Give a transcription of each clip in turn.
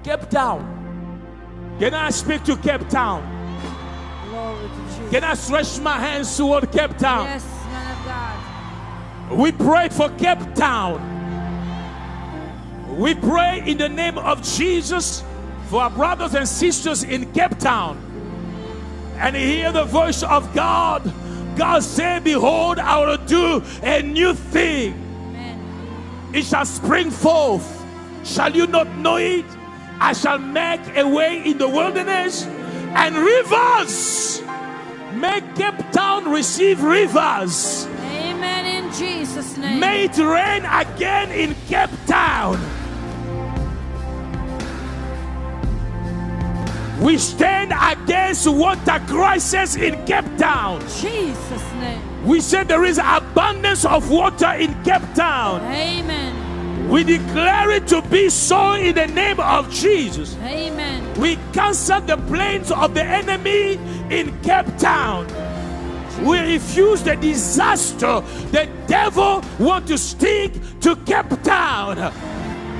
Cape Town. Can I speak to Cape Town? Glory to Jesus. Can I stretch my hands toward Cape Town? Yes, man of God. We pray for Cape Town. We pray in the name of Jesus for our brothers and sisters in Cape Town. And hear the voice of God. God said, behold, I will do a new thing. Amen. It shall spring forth. Shall you not know it? I shall make a way in the wilderness and rivers. Make Cape Town receive rivers. Amen in Jesus' name. May it rain again in Cape Town. We stand against water crisis in Cape Town. Jesus' name. We say there is abundance of water in Cape Town. Amen. We declare it to be so in the name of Jesus. Amen. We cancel the plans of the enemy in Cape Town. We refuse the disaster the devil wants to stick to Cape Town.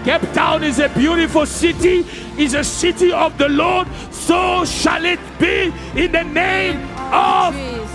Cape Town is a beautiful city, is a city of the Lord. So shall it be in the name of Jesus.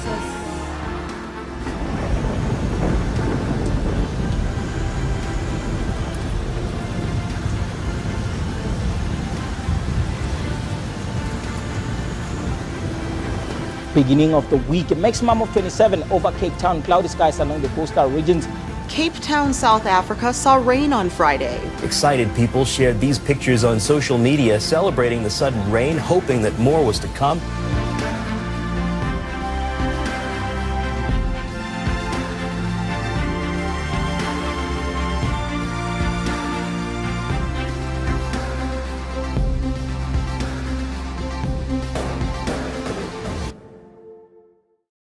Beginning of the week, a maximum of 27 over Cape Town, cloudy skies along the coastal regions. Cape Town, South Africa saw rain on Friday. Excited people shared these pictures on social media celebrating the sudden rain, hoping that more was to come.